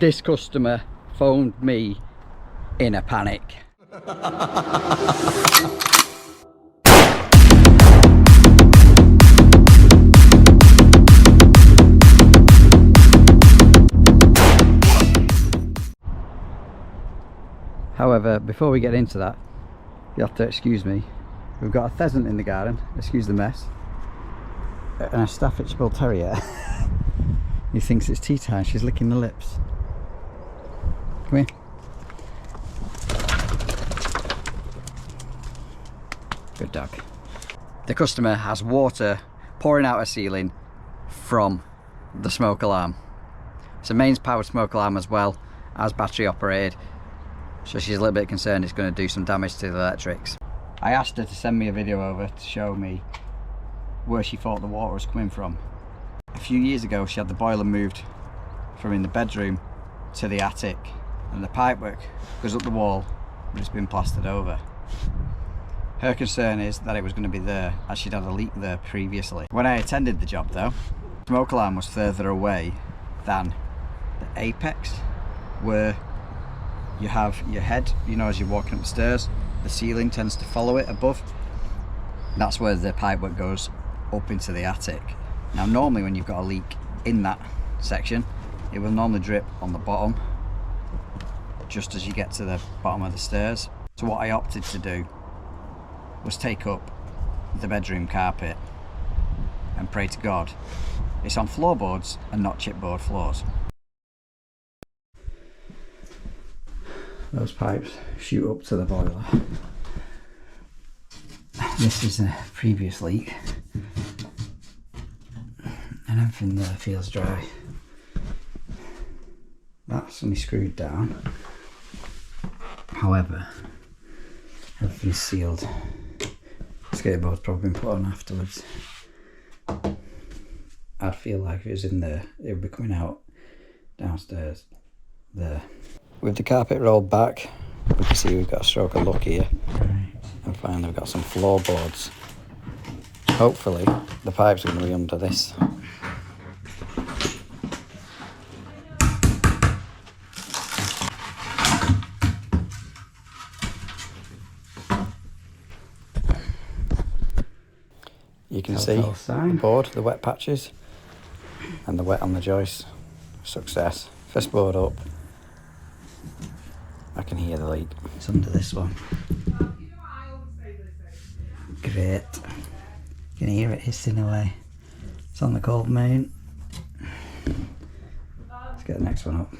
This customer phoned me in a panic. However, before we get into that, you have to excuse me. We've got a pheasant in the garden, excuse the mess, and a Staffordshire Bull Terrier. He thinks it's tea time, she's licking the lips. Come here. Good dog. The customer has water pouring out her ceiling from the smoke alarm. It's a mains powered smoke alarm as well as battery operated. So she's a little bit concerned it's going to do some damage to the electrics. I asked her to send me a video over to show me where she thought the water was coming from. A few years ago she had the boiler moved from in the bedroom to the attic, and the pipework goes up the wall and it's been plastered over. Her concern is that it was going to be there as she'd had a leak there previously. When I attended the job though, the smoke alarm was further away than the apex where you have your head, you know, as you're walking up the stairs, the ceiling tends to follow it above. That's where the pipework goes up into the attic. Now normally when you've got a leak in that section, it will normally drip on the bottom just as you get to the bottom of the stairs. So what I opted to do was take up the bedroom carpet and pray to God it's on floorboards and not chipboard floors. Those pipes shoot up to the boiler. This is a previous leak and everything there feels dry. That's only screwed down. However, everything's sealed. Skateboard's probably been put on afterwards. I'd feel like if it was in there, it would be coming out downstairs there. With the carpet rolled back, we can see we've got a stroke of luck here. And finally we've got some floorboards. Hopefully the pipes are going to be under this. You can see the board, the wet patches, and the wet on the joist. Success. First board up. I can hear the leak. It's under this one. Great. You can hear it hissing away. It's on the cold main. Let's get the next one up.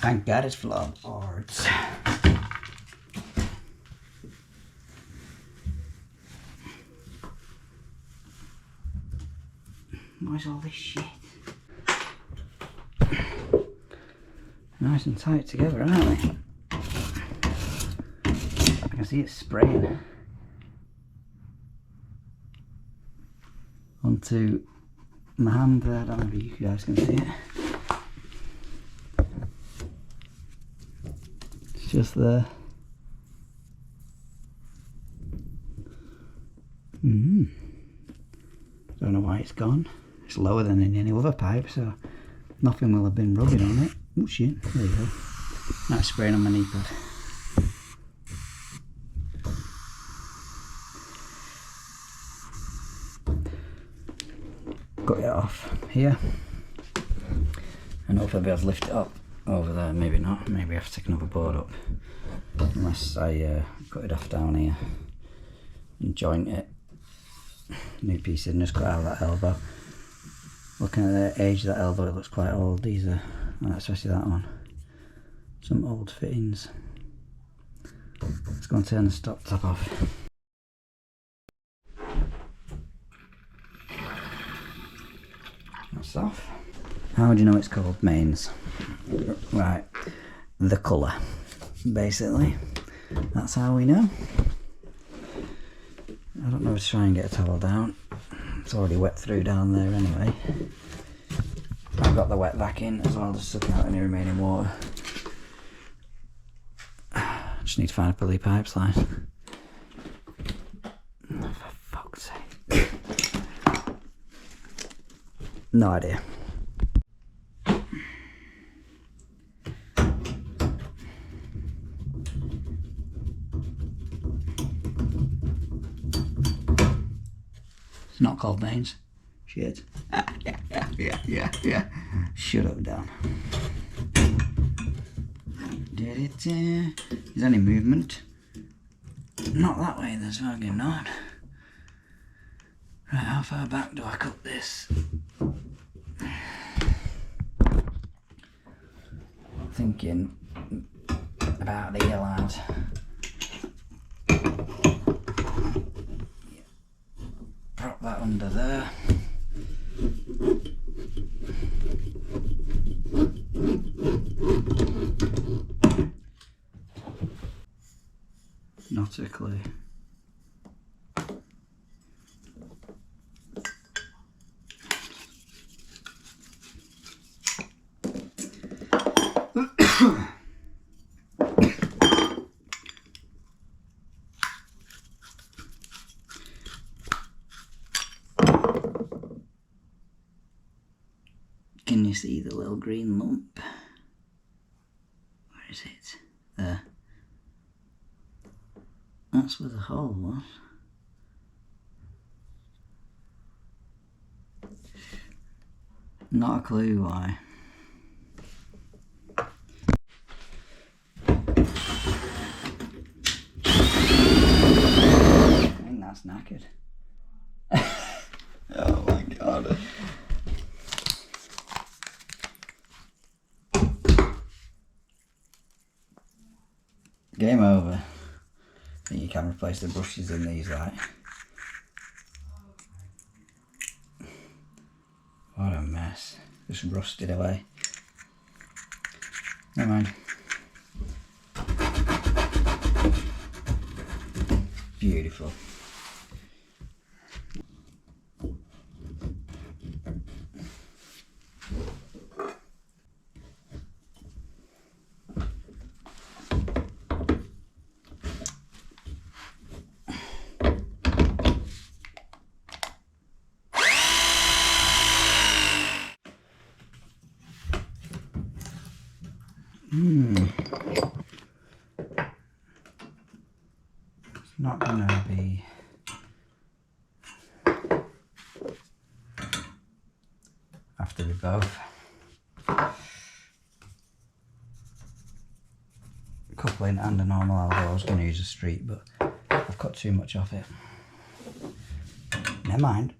Thank God it's floorboards. Where's all this shit? Nice and tight together, aren't they? I can see it spraying onto my hand there. I don't know if you guys can see it. It's just there. Don't know why it's gone. It's lower than in any other pipe, so nothing will have been rubbing on it. Oh shit, there you go. Now it's spraying on my knee pad. Cut it off here. And hopefully I'll be able to lift it up over there. Maybe not, maybe I have to take another board up. Unless I cut it off down here and joint it. New piece in, just cut out that elbow. Looking at the age of that elbow, it looks quite old. These are, especially that one, some old fittings. Let's go and turn the stop top off. That's off. How do you know it's called mains? Right, the colour, basically. That's how we know. I don't know if to try and get a towel down. It's already wet through down there anyway. I've got the wet vac in as well, just sucking out any remaining water. Just need to find a pulley pipe line. Oh, for fuck's sake. No idea. It's not called veins. Shit. Yeah. Shut up, Dan. Is there any movement? Not that way, there's fucking not. Right, how far back do I cut this? Thinking about the hill out. Prop that under there. Not a clue. Can you see the little green lump? Where is it? There. That's where the hole was. Not a clue why. I think that's knackered. Oh my god. Game over. I think you can replace the brushes in these, right? What a mess. Just rusted away. Never mind. Beautiful. It's not gonna be after we both. Coupling and a normal elbow. I was going to use a street, but I've cut too much off it. Never mind.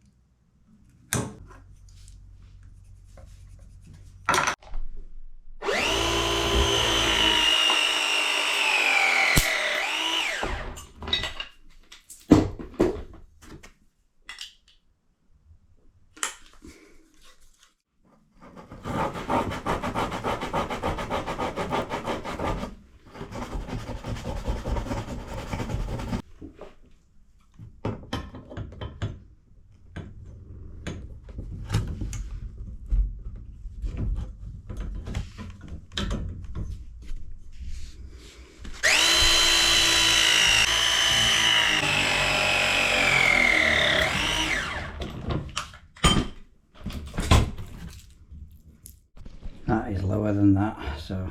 That is lower than that, so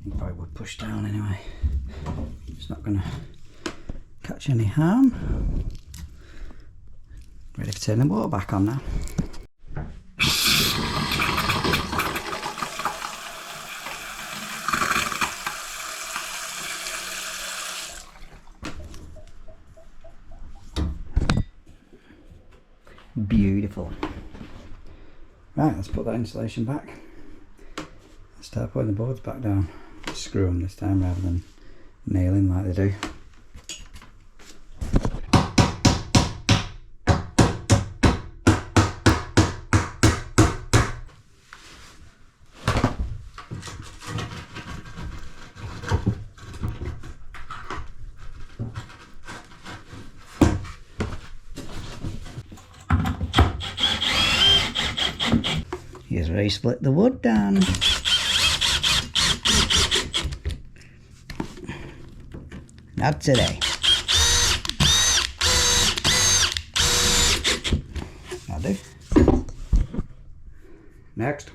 you probably would push down anyway. It's not going to catch any harm. Ready for turning the water back on now. Beautiful. Right, let's put that insulation back. Let's start putting the boards back down. Screw them this time rather than nailing like they do. Here's where you split the wood down. Not today. That'll do. Next.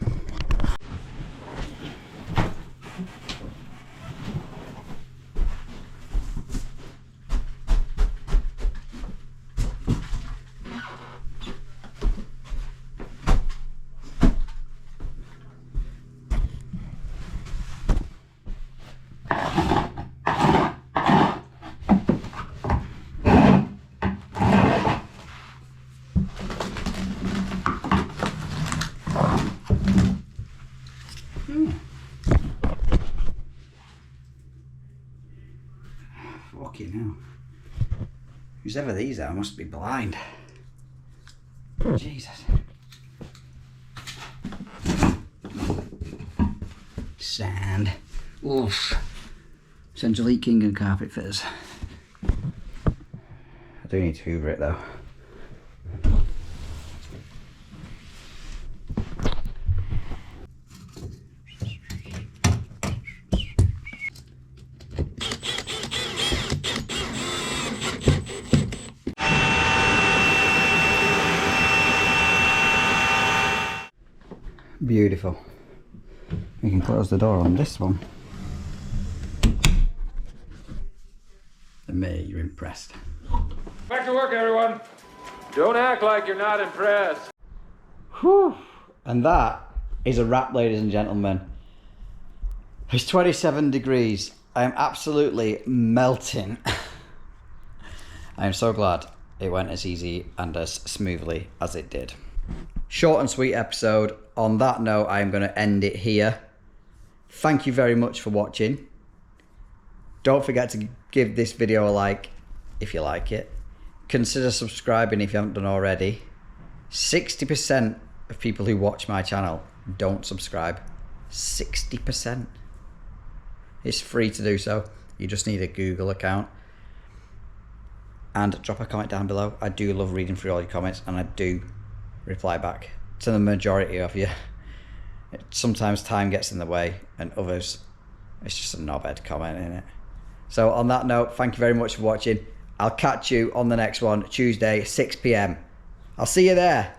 Fucking hell. Whoever these are must be blind. Jesus. Sand. Oof. Essentially king and carpet fitters. I do need to hoover it though. Beautiful. We can close the door on this one. And me, you're impressed. Back to work, everyone. Don't act like you're not impressed. Whew. And that is a wrap, ladies and gentlemen. It's 27 degrees. I am absolutely melting. I am so glad it went as easy and as smoothly as it did. Short and sweet episode. On that note, I am going to end it here. Thank you very much for watching. Don't forget to give this video a like if you like it. Consider subscribing if you haven't done already. 60% of people who watch my channel don't subscribe. 60%. It's free to do so. You just need a Google account. And drop a comment down below. I do love reading through all your comments, and I do reply back to the majority of you. Sometimes time gets in the way, and others, it's just a knobhead comment, innit? So on that note, thank you very much for watching. I'll catch you on the next one, Tuesday, 6 PM. I'll see you there.